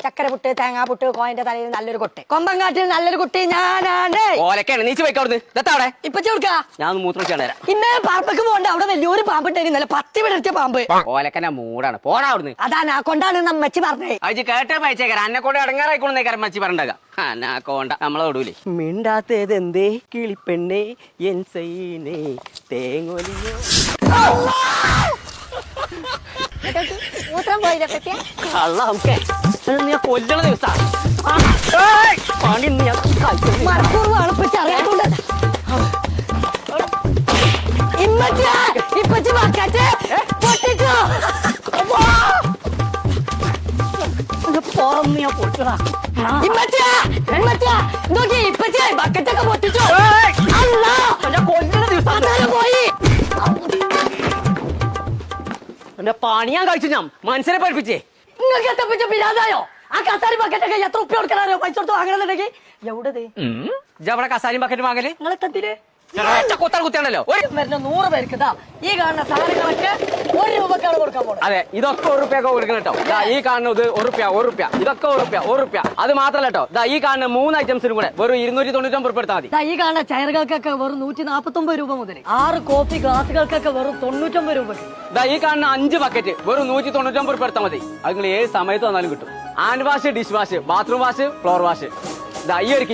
ചക്കര പുട്ട് തേങ്ങാ പുട്ട് കോയന്റെ തലയിൽ നല്ലൊരു കൊട്ട് കൊമ്പങ്കാട്ടിൽ നല്ലൊരു കുട്ടി ഞാനാണ്. ഓലക്കാണ് നീച്ച് പോയിക്കവിടുന്ന് ഇതെത്താവിടെ ഇപ്പൊ ചോർക്കാ ഞാൻ മൂത്രം വെച്ചാൽ തരാം. ഇന്നേ പറമ്പക്ക് പോകണ്ട, അവിടെ വലിയൊരു പാമ്പിട്ടായിരുന്നു ഇന്നലെ 10 വിടർത്തിയ പാമ്പ്. ഓലക്കന്റെ മൂടാണ് പോടാ അവിടുന്ന്. അതാ കൊണ്ടാണ് നമ്മച്ചി പറഞ്ഞേ. അജ് കേട്ടേ പയച്ചേക്കാരം അന്നെ കൊണ്ട് അടങ്ങാറായിക്കോളേക്കാരം മച്ചി പറഞ്ഞ കോണ്ട നമ്മളെ തൊടൂലേ. മിണ്ടാത്തത് എന്തേ കിളിപ്പെണ്ണേ എൻ സൈനേ തേങ്ങൊലിയോ. മൂത്രം പോയില്ലേ പറ്റിയ കള്ള നമുക്ക് നീ കൊല്ലണ ദിവസാ പണി ഞാൻ മറക്കൂർവാണ് ഇപ്പച്ചി അറിയാത്തോണ്ട്. ഇപ്പച്ചി ബക്കറ്റ് പൊട്ടിച്ചോ. പുറന്ന് ഞാൻ പൊട്ടണ നോക്കി ഇപ്പച്ചി ബക്കറ്റൊക്കെ പൊട്ടിച്ചോ. കൊല്ലണ ദിവസം പോയി എന്റെ പണി ഞാൻ കഴിച്ചു. ഞാൻ മനസ്സിനെ പഠിപ്പിച്ചേ. നിങ്ങൾക്ക് എത്തപ്പിച്ച പിരാതായോ? ആ കസാരി ബക്കറ്റൊക്കെ എത്ര ഉപ്പ കൊടുക്കാനോ പൈസ കൊടുത്ത് വാങ്ങണമെന്നുണ്ടെങ്കിൽ എവിടെ അവിടെ കസാലിയും ബക്കറ്റ് വാങ്ങല് നിങ്ങളെ തത്തില് കുത്താൻ കുത്തിയാണല്ലോ. വരുന്ന 100 പേർക്ക് ഈ കാണുന്ന സാധനങ്ങളൊക്കെ 1 രൂപക്കാണ് കൊടുക്കാൻ പോകുന്നത്. അതെ ഇതൊക്കെ 1 റുപ്യൊക്കെ കൊടുക്കണം കേട്ടോ. ഈ കാണുന്നത് 1 റുപ്യ ഇതൊക്കെ 1 റുപ്യ. അത് മാത്രല്ല കേട്ടോ, ഈ കാണുന്ന 3 ഐറ്റംസിനും കൂടെ വെറും 299 ഉറുപ്പിക എടുത്താൽ മതി. ഈ കാണുന്ന ചെയറുകൾക്കൊക്കെ വെറും 149 രൂപ മുതൽ 6 കോഫി ഗ്ലാസുകൾക്കൊക്കെ വെറും 99 രൂപ. ഈ കാണുന്ന 5 ബക്കറ്റ് വെറും 199 ഉറുപ്പിക എടുത്താൽ മതി. അത് നിങ്ങൾ ഏത് സമയത്ത് വന്നാലും കിട്ടും. Hand wash, dish wash, bathroom wash, floor wash. ഈ ഒരു